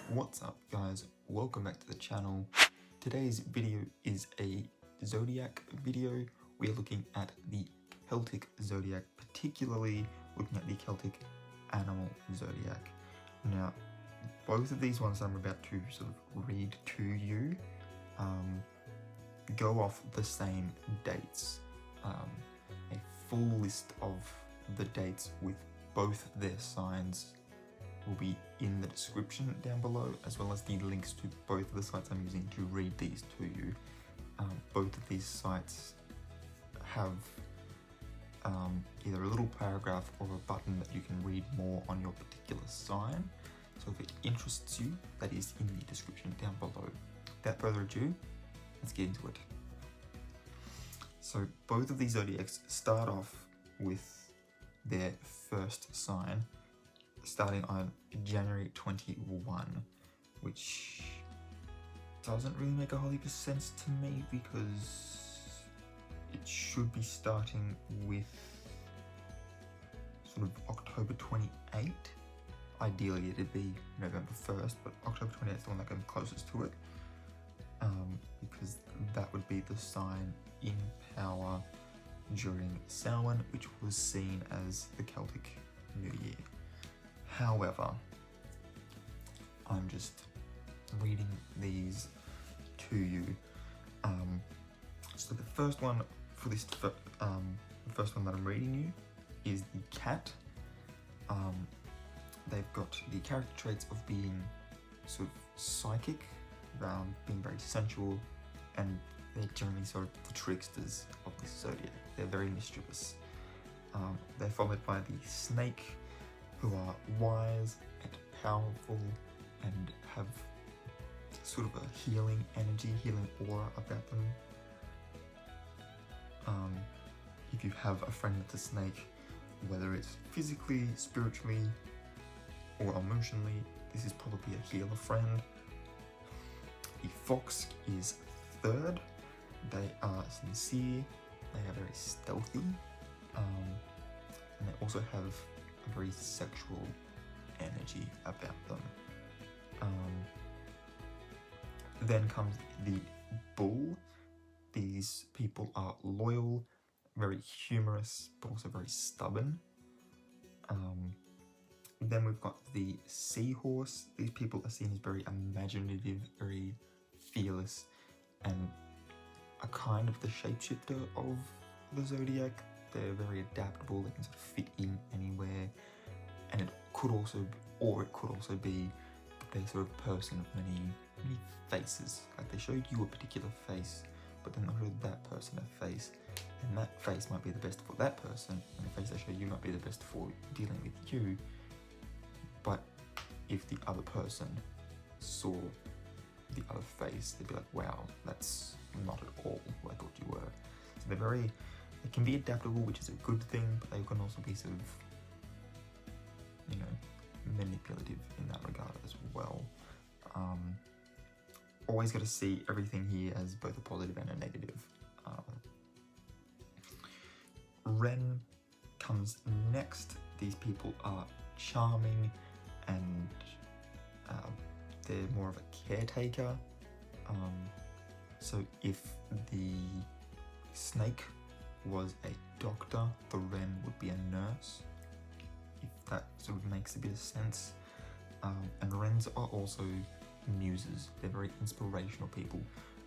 What's up guys, welcome back to the channel. Today's video is a Zodiac video. We are looking at the Celtic Zodiac, particularly looking at the Celtic Animal Zodiac. Now, both of these ones I'm about to sort of read to you go off the same dates. A full list of the dates with both their signs will be in the description down below, as well as the links to both of the sites I'm using to read these to you. Both of these sites have either a little paragraph or a button that you can read more on your particular sign. So if it interests you, that is in the description down below. Without further ado, let's get into it. So both of these zodiacs start off with their first sign, starting on January 21, which doesn't really make a whole heap of sense to me because it should be starting with sort of October 28. Ideally it'd be November 1st, but October 28th is the one that comes closest to it, because that would be the sign in power during Salmon, which was seen as the Celtic New Year. However, I'm just reading these to you. So the first one for this, the first one that I'm reading you is the cat. They've got the character traits of being sort of psychic, being very sensual, and they're generally sort of the tricksters of this zodiac. They're very mischievous. They're followed by the snake, who are wise and powerful and have sort of a healing energy, healing aura about them. If you have a friend that's a snake, whether it's physically, spiritually, or emotionally, this is probably a healer friend. The fox is third. They are sincere, they are very stealthy, and they also have a very sexual energy about them. Then comes the bull. These people are loyal, very humorous, but also very stubborn. Then we've got the seahorse. These people are seen as very imaginative, very fearless, and a kind of the shapeshifter of the zodiac. They're very adaptable, they can sort of fit in anywhere, and it could also be they're sort of person of many faces. Like they showed you a particular face, but then they showed that person a face, and that face might be the best for that person, and the face they show you might be the best for dealing with you. But if the other person saw the other face, they'd be like, wow, that's not at all like what you were. So they can be adaptable, which is a good thing, but they can also be sort of, you know, manipulative in that regard as well. Always got to see everything here as both a positive and a negative. Wren comes next. These people are charming and they're more of a caretaker. So if the snake was a doctor, the wren would be a nurse, if that sort of makes a bit of sense. And wrens are also muses. They're very inspirational people.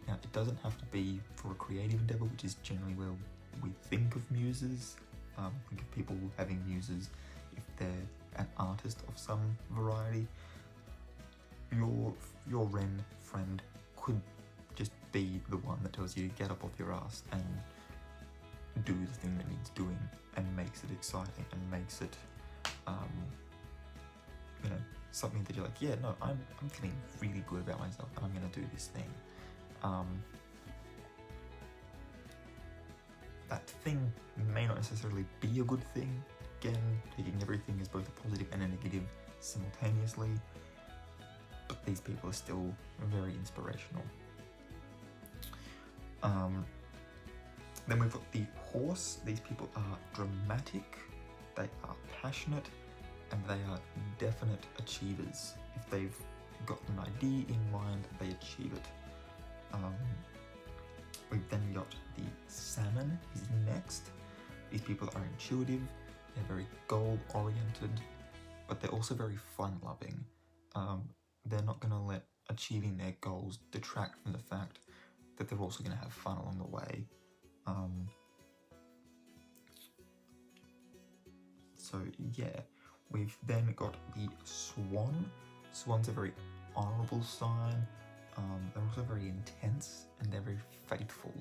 Now, it doesn't have to be for a creative endeavor, which is generally where we think of muses. Think of people having muses if they're an artist of some variety. Your wren friend could just be the one that tells you to get up off your ass and do the thing that needs doing, and makes it exciting and makes it you know, something that you're like, yeah, no, I'm feeling really good about myself and I'm gonna do this thing. That thing may not necessarily be a good thing, again, taking everything as both a positive and a negative simultaneously, but these people are still very inspirational. Then we've got the horse. These people are dramatic, they are passionate, and they are definite achievers. If they've got an idea in mind, they achieve it. We've then got the Salmon is next. These people are intuitive, they're very goal-oriented, but they're also very fun-loving. They're not going to let achieving their goals detract from the fact that they're also going to have fun along the way. So yeah, we've then got the Swan. Swans are very honourable sign. They're also very intense and they're very faithful.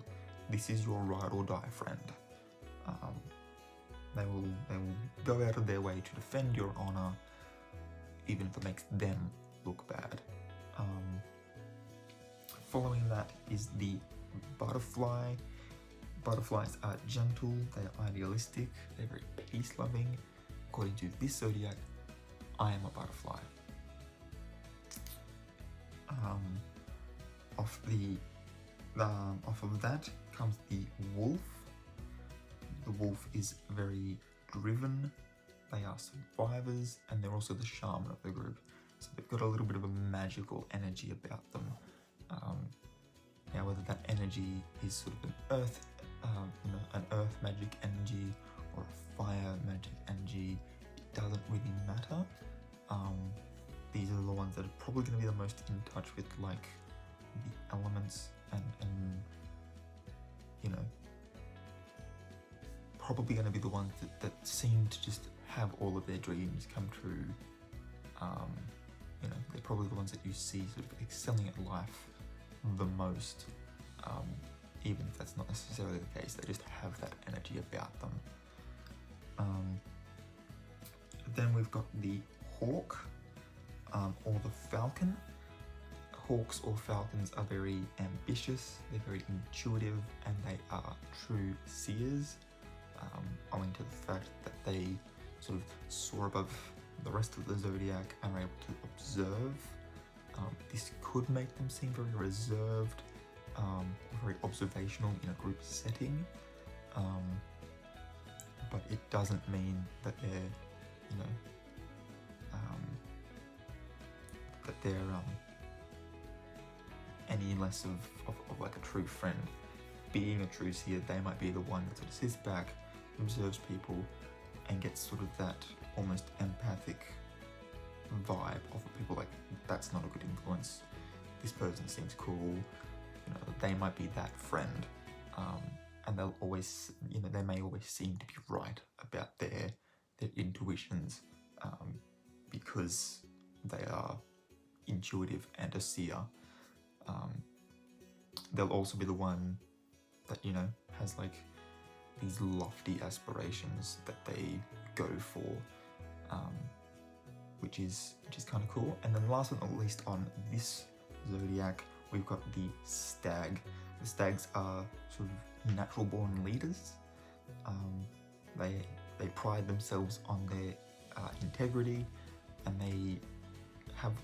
This is your ride or die friend. They will go out of their way to defend your honour, even if it makes them look bad. Following that is the Butterfly. Butterflies are gentle, they are idealistic, they're very peace-loving. According to this zodiac, I am a butterfly. Off of that comes the Wolf. The Wolf is very driven, they are survivors, and they're also the shaman of the group. So they've got a little bit of a magical energy about them. Now whether that energy is sort of an earth magic energy or a fire magic energy, it doesn't really matter. These are the ones that are probably going to be the most in touch with like the elements and you know, probably going to be the ones that seem to just have all of their dreams come true. You know, they're probably the ones that you see sort of excelling at life the most, even if that's not necessarily the case. They just have that energy about them. Then we've got the Hawk, or the Falcon. Hawks or falcons are very ambitious, they're very intuitive, and they are true seers, owing to the fact that they sort of soar above the rest of the zodiac and are able to observe. This could make them seem very reserved, very observational in a group setting, but it doesn't mean that they're, you know, that they're any less of like a true friend. Being a true seer, they might be the one that sort of sits back, observes people, and gets sort of that almost empathic vibe of people like, that's not a good influence, this person seems cool, you know, they might be that friend, and they'll always, you know, they may always seem to be right about their intuitions, because they are intuitive and a seer. They'll also be the one that, you know, has like these lofty aspirations that they go for, which is kind of cool. And then last but not least on this zodiac, we've got the Stag. The Stags are sort of natural born leaders. They pride themselves on their integrity, and they have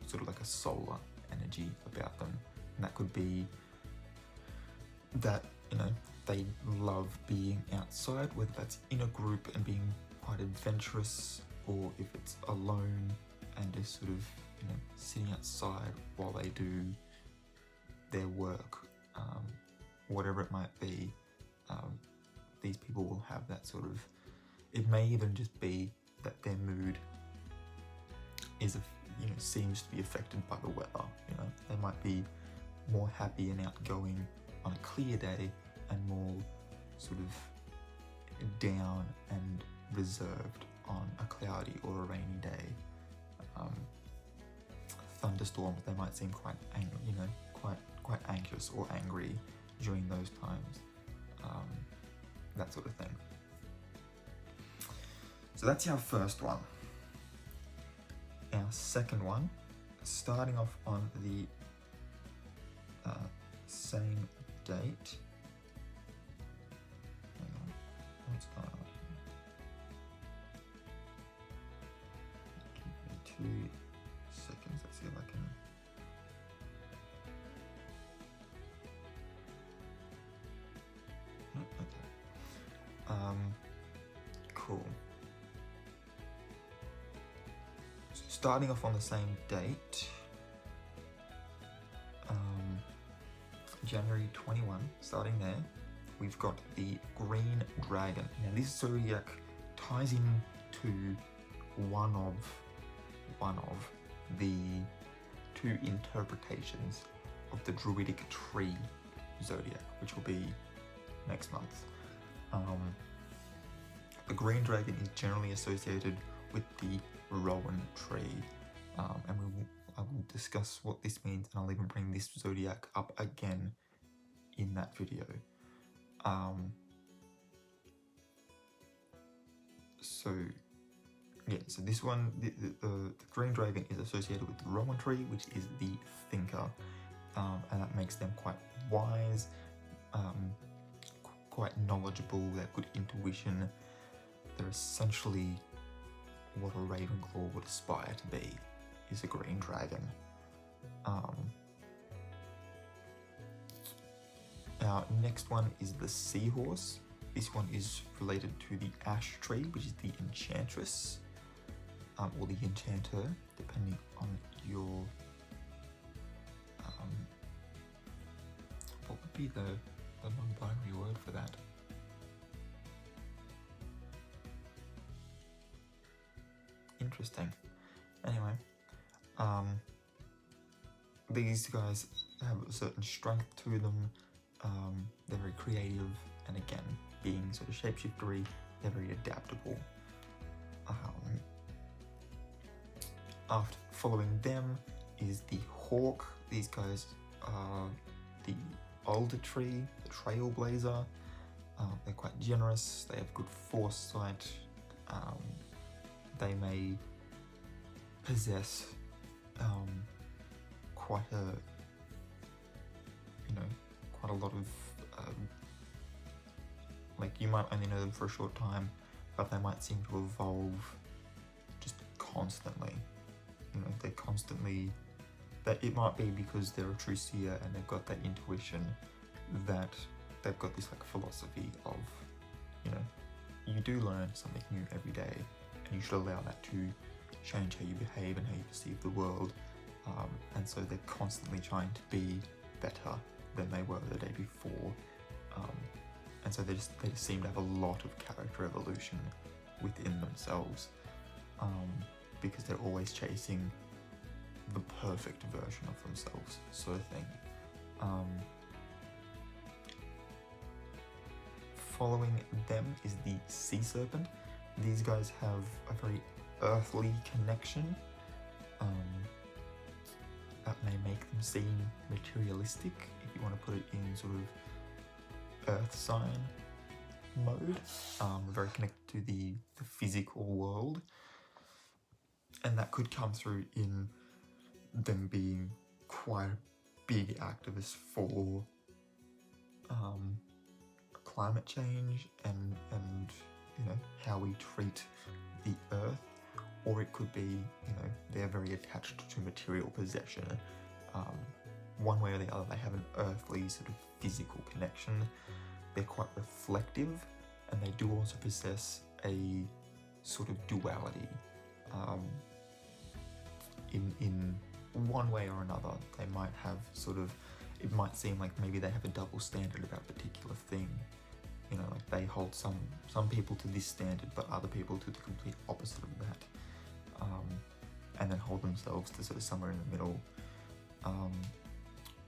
sort of like a solar energy about them. And that could be that, you know, they love being outside, whether that's in a group and being quite adventurous, or if it's alone and just sort of, you know, sitting outside while they do their work, whatever it might be. These people will have that sort of, it may even just be that their mood is, you know, seems to be affected by the weather. You know, they might be more happy and outgoing on a clear day and more sort of down and reserved on a cloudy or a rainy day. Thunderstorms, they might seem quite angry, you know, quite anxious or angry during those times. That sort of thing. So that's our first one. Our second one, starting off on the same date. Hang on, what's going on here? Give me 2 seconds, let's see if I can. Okay. Cool. So starting off on the same date, January 21, starting there, we've got the Green Dragon. Now this zodiac ties in to one of the two interpretations of the Druidic Tree zodiac, which will be next month. The Green Dragon is generally associated with the Rowan tree, and I will discuss what this means, and I'll even bring this zodiac up again in that video. So this one, the Green Dragon is associated with the Rowan tree, which is the thinker, and that makes them quite wise, quite knowledgeable. They have good intuition. They're essentially what a Ravenclaw would aspire to be, is a Green Dragon. Our next one is the Seahorse. This one is related to the Ash tree, which is the Enchantress, or the Enchanter, depending on your... what would be the non-binary word for that? Interesting. Anyway, these guys have a certain strength to them. They're very creative, and again, being sort of shapeshiftery, they're very adaptable. After following them is the Hawk. These guys are the Alder tree, the Trailblazer. They're quite generous. They have good foresight. They may possess quite a lot of like, you might only know them for a short time, but they might seem to evolve just constantly. They're constantly, that it might be because they're a true seer and they've got that intuition, that they've got this like philosophy of, you do learn something new every day, and you should allow that to change how you behave and how you perceive the world. And so they're constantly trying to be better than they were the day before. And so they just seem to have a lot of character evolution within themselves, because they're always chasing the perfect version of themselves, sort of thing. Following them is the Sea Serpent. These guys have a very earthly connection. That may make them seem materialistic, if you want to put it in sort of earth sign mode. Very connected to the physical world, and that could come through in them being quite big activists for climate change and how we treat the earth. Or it could be, they're very attached to material possession. One way or the other, they have an earthly sort of physical connection. They're quite reflective, and they do also possess a sort of duality. In one way or another, they might have sort of, it might seem like maybe they have a double standard about a particular thing. Like they hold some people to this standard, but other people to the complete opposite of that. And then hold themselves to sort of somewhere in the middle.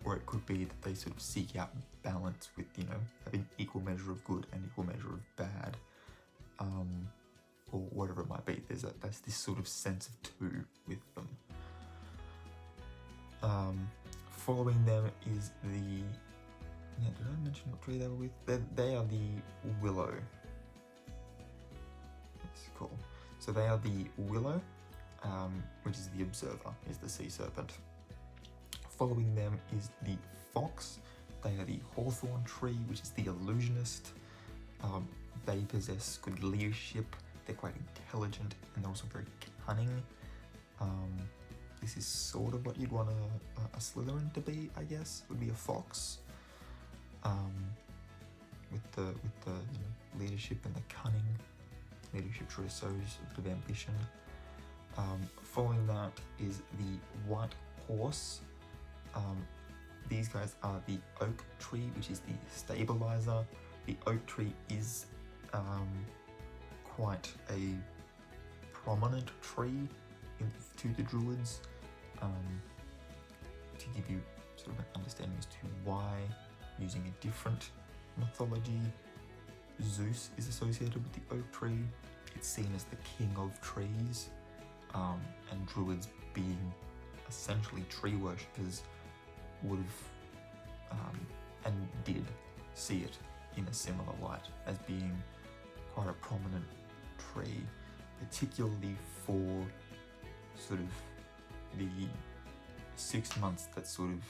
Or it could be that they sort of seek out balance with, having equal measure of good and equal measure of bad. Or whatever it might be. There's this sort of sense of two with them. Following them is the... did I mention what tree they were with? They are the Willow. That's cool. So they are the Willow, which is the Observer, is the Sea Serpent. Following them is the Fox. They are the Hawthorne tree, which is the Illusionist. They possess good leadership. They're quite intelligent, and they're also very cunning. This is sort of what you'd want a Slytherin to be, I guess. Would be a fox. With the leadership and the cunning. Leadership shows a bit of ambition. Following that is the white horse. These guys are the oak tree, which is the stabilizer. The oak tree is quite a prominent tree to the druids, to give you sort of an understanding as to why, using a different mythology, Zeus is associated with the oak tree. It's seen as the king of trees, and druids, being essentially tree worshippers, would have and did see it in a similar light as being quite a prominent tree, particularly for sort of the 6 months that sort of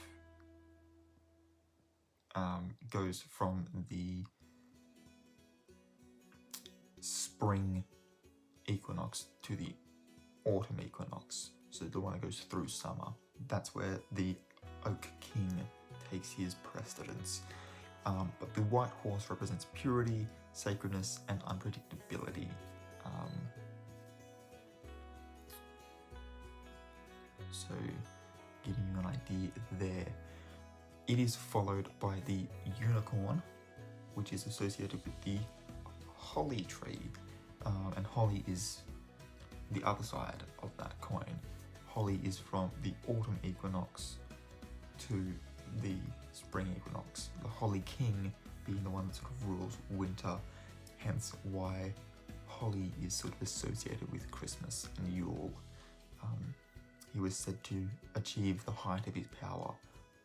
goes from the spring equinox to the autumn equinox, so the one that goes through summer. That's where the Oak King takes his precedence. But the white horse represents purity, sacredness, and unpredictability. So, giving you an idea there. It is followed by the unicorn, which is associated with the holly tree, and holly is the other side of that coin. Holly is from the autumn equinox to the spring equinox. The Holly King being the one that sort of rules winter, hence why holly is sort of associated with Christmas and Yule. He was said to achieve the height of his power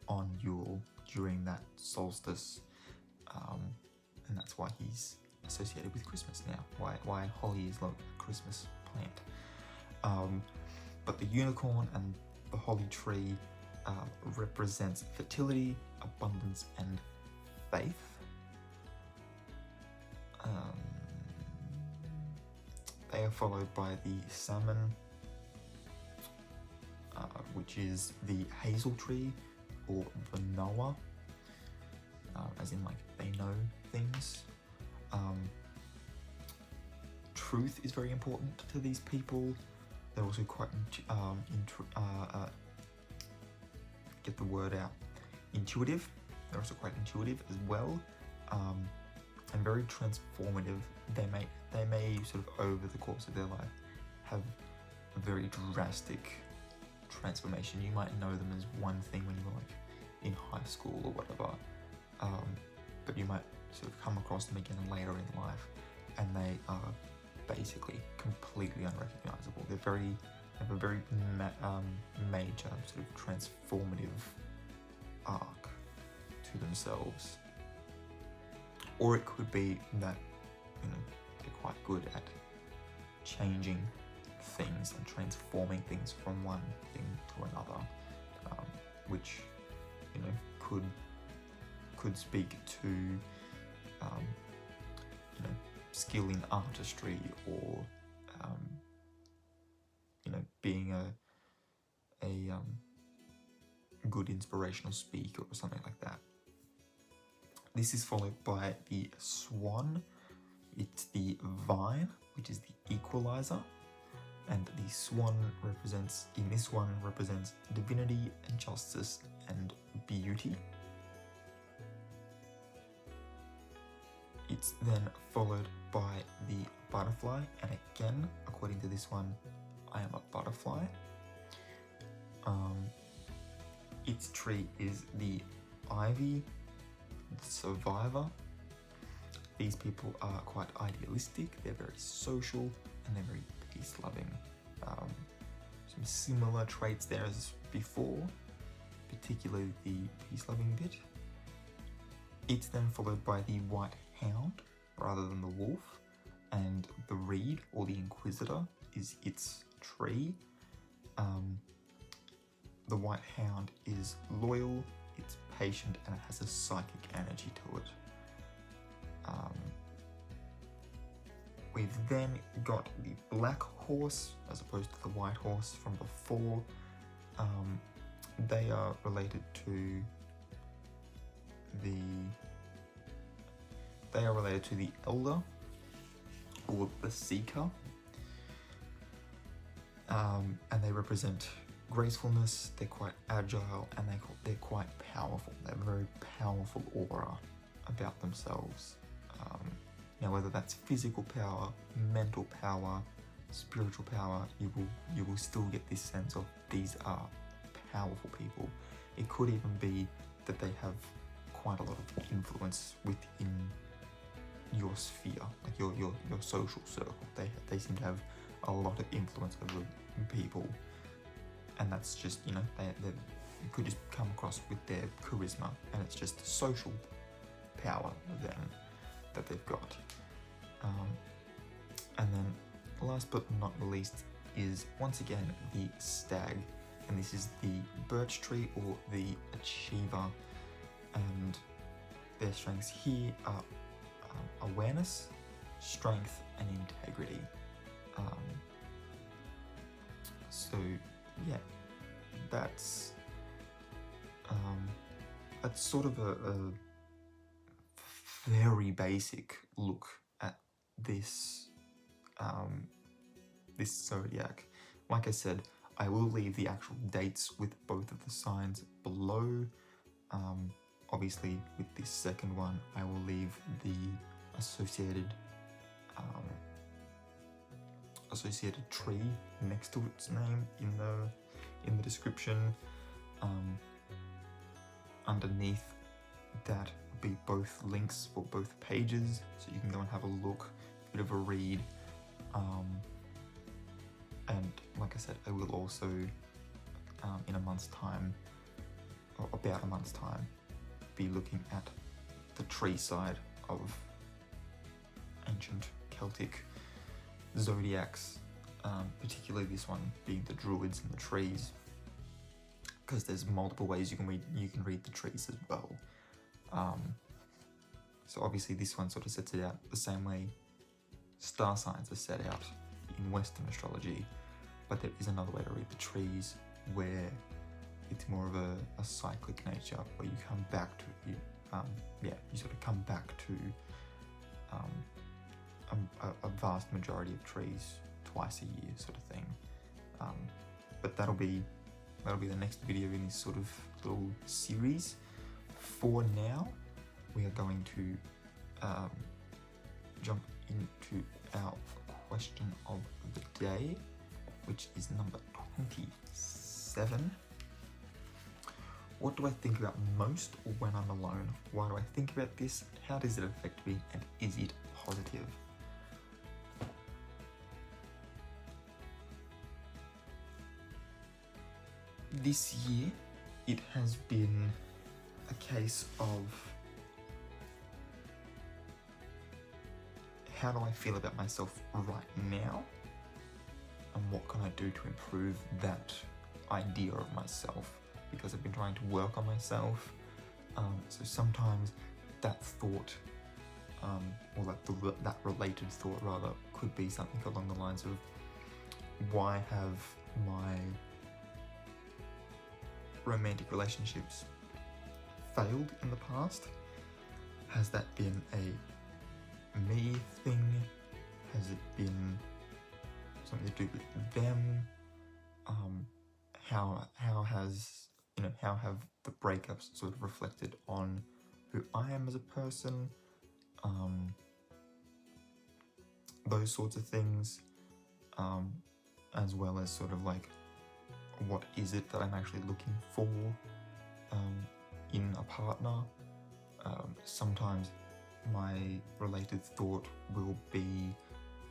on Yule during that solstice, and that's why he's associated with Christmas now. Why holly is like a Christmas plant. But the unicorn and the holly tree represents fertility, abundance, and faith. They are followed by the salmon, which is the hazel tree, or the knower, as in like they know things. Truth is very important to these people. They're also quite get the word out, intuitive. They're also quite intuitive as well, and very transformative. They may sort of over the course of their life have a very drastic transformation. You might know them as one thing when you were like in high school or whatever, but you might sort of come across them again later in life, and they are basically completely unrecognizable. They have a very major sort of transformative arc to themselves. Or it could be that, you know, they're quite good at changing things and transforming things from one thing to another, which, you know, could speak to, you know, skill in artistry, or you know, being a good inspirational speaker or something like that. This is followed by the Swan. It's the vine, which is the Equalizer, and the Swan represents divinity and justice and beauty. It's then followed by the butterfly, and again, according to this one, I am a butterfly. Its tree is the ivy, the survivor. These people are quite idealistic, they're very social, and they're very peace-loving. Some similar traits there as before, particularly the peace-loving bit. It's then followed by the white hound rather than the wolf, and the reed, or the Inquisitor, is its tree. The white hound is loyal, it's patient, and it has a psychic energy to it. We've then got the black horse as opposed to the white horse from before. They are related to the Elder, or the Seeker. and they represent gracefulness. They're quite agile, and they're quite powerful. They have a very powerful aura about themselves. Now, whether that's physical power, mental power, spiritual power, you will still get this sense of these are powerful people. It could even be that they have quite a lot of influence within your sphere, like your social circle. They seem to have a lot of influence over people, and that's just, you know, they could just come across with their charisma, and it's just social power then that they've got. And then last but not least is once again the Stag, and this is the Birch tree or the Achiever, and their strengths here are awareness, strength, and integrity. So yeah, that's sort of a very basic look at this this zodiac. Like I said, I will leave the actual dates with both of the signs below. Obviously, with this second one, I will leave the associated tree next to its name in the description. Underneath that will be both links for both pages, so you can go and have a look, a bit of a read. And like I said, I will also, in a month's time, or about a month's time, be looking at the tree side of ancient Celtic zodiacs, particularly this one being the druids and the trees, because there's multiple ways you can read the trees as well. So obviously this one sort of sets it out the same way star signs are set out in Western astrology, but there is another way to read the trees where it's more of a cyclic nature, where you come back to you sort of come back to a vast majority of trees twice a year, sort of thing. But that'll be the next video in this sort of little series. For now, we are going to jump into our question of the day, which is number 27. What do I think about most when I'm alone? Why do I think about this? How does it affect me? And is it positive? This year, it has been a case of how do I feel about myself right now, and what can I do to improve that idea of myself, because I've been trying to work on myself. So sometimes that thought, or that related thought rather, could be something along the lines of, why have my romantic relationships failed in the past? Has that been a me thing? Has it been something to do with them? How have the breakups sort of reflected on who I am as a person? Those sorts of things, as well as sort of like, what is it that I'm actually looking for in a partner? Sometimes my related thought will be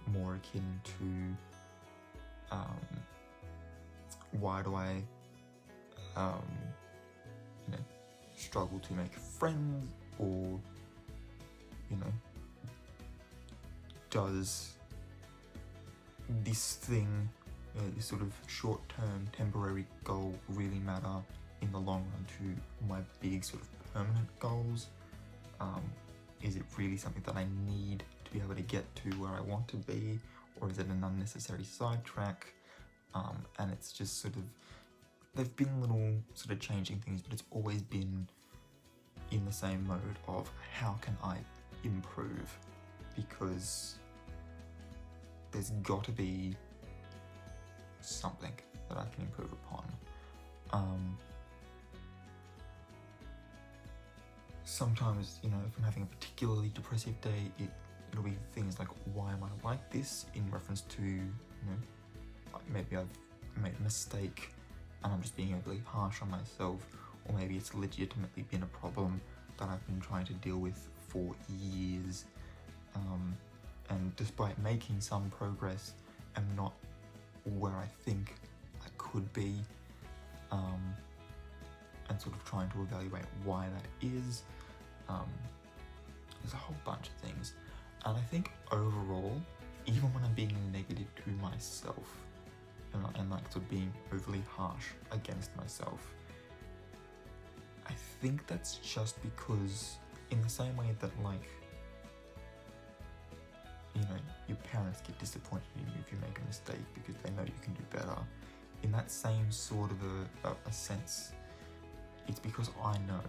more akin to why do I struggle to make friends, or does this thing, this sort of short-term temporary goal really matter in the long run to my big sort of permanent goals? Is it really something that I need to be able to get to where I want to be, or is it an unnecessary sidetrack? And it's just sort of, they've been little sort of changing things, but it's always been in the same mode of, how can I improve? Because there's got to be something that I can improve upon. Sometimes, you know, if I'm having a particularly depressive day, it'll be things like, why am I like this, in reference to, you know, like maybe I've made a mistake and I'm just being overly harsh on myself, or maybe it's legitimately been a problem that I've been trying to deal with for years, and despite making some progress, I'm not where I think I could be, and sort of trying to evaluate why that is. There's a whole bunch of things, and I think overall, even when I'm being negative to myself, and like sort of being overly harsh against myself, I think that's just because, in the same way that, like, you know, your parents get disappointed in you if you make a mistake because they know you can do better, in that same sort of a sense, it's because I know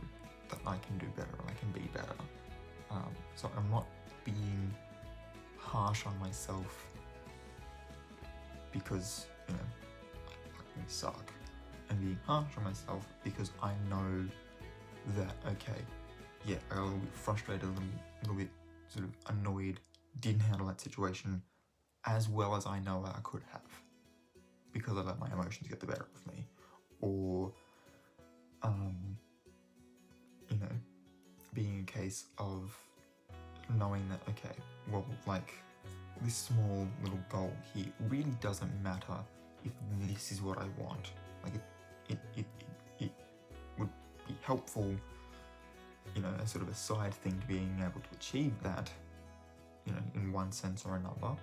that I can do better and I can be better. So I'm not being harsh on myself because, you know, I fucking suck. I'm being harsh on myself because I know that, okay, yeah, I got a little bit frustrated, a little bit sort of annoyed, didn't handle that situation as well as I know I could have, because I let my emotions get the better of me. Or, you know, being a case of knowing that, okay, well, like, this small little goal here really doesn't matter if this is what I want. Like, it would be helpful, you know, as sort of a side thing to being able to achieve that, you know, in one sense or another,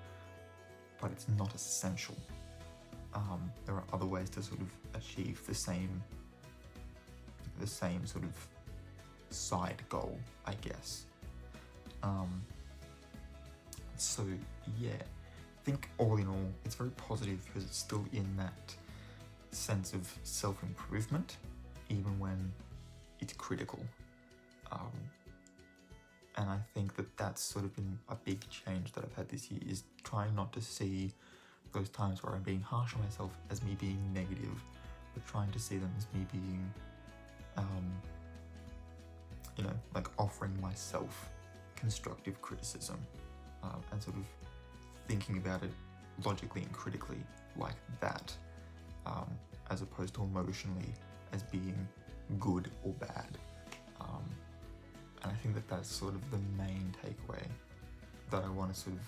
but it's not essential. There are other ways to sort of achieve the same sort of side goal, I guess. So yeah, I think all in all, it's very positive because it's still in that sense of self-improvement, even when it's critical. And I think that that's sort of been a big change that I've had this year, is trying not to see those times where I'm being harsh on myself as me being negative, but trying to see them as me being, you know, like offering myself constructive criticism, and sort of thinking about it logically and critically like that, as opposed to emotionally as being good or bad. And I think that that's sort of the main takeaway that I want to sort of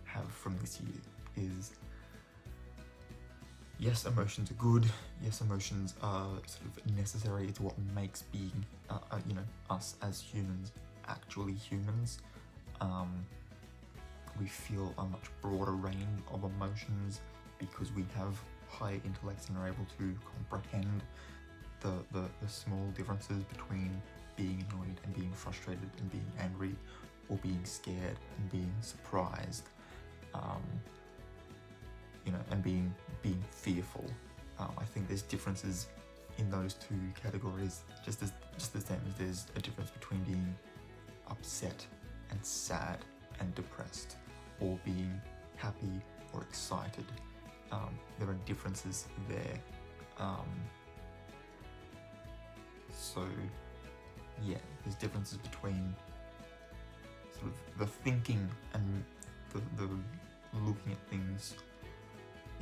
have from this year is, yes, emotions are good. Yes, emotions are sort of necessary. It's what makes being, you know, us as humans actually humans. We feel a much broader range of emotions because we have higher intellects and are able to comprehend the small differences between being annoyed and being frustrated and being angry, or being scared and being surprised, you know, and being fearful. I think there's differences in those two categories, just the same as there's a difference between being upset and sad and depressed, or being happy or excited. There are differences there. So yeah, there's differences between sort of the thinking and the looking at things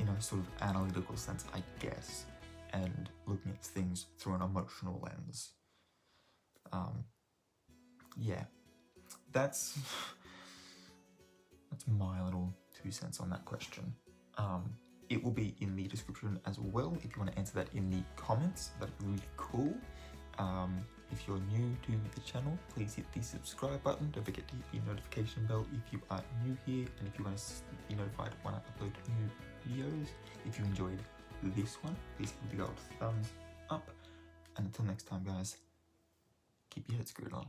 in a sort of analytical sense, I guess, and looking at things through an emotional lens. Yeah, that's my little 2 cents on that question. It will be in the description as well if you want to answer that in the comments. That'd be really cool. If you're new to the channel, please hit the subscribe button. Don't forget to hit the notification bell if you are new here, and if you want to be notified when I upload new videos. If you enjoyed this one, please give the old thumbs up. And until next time, guys, keep your head screwed on.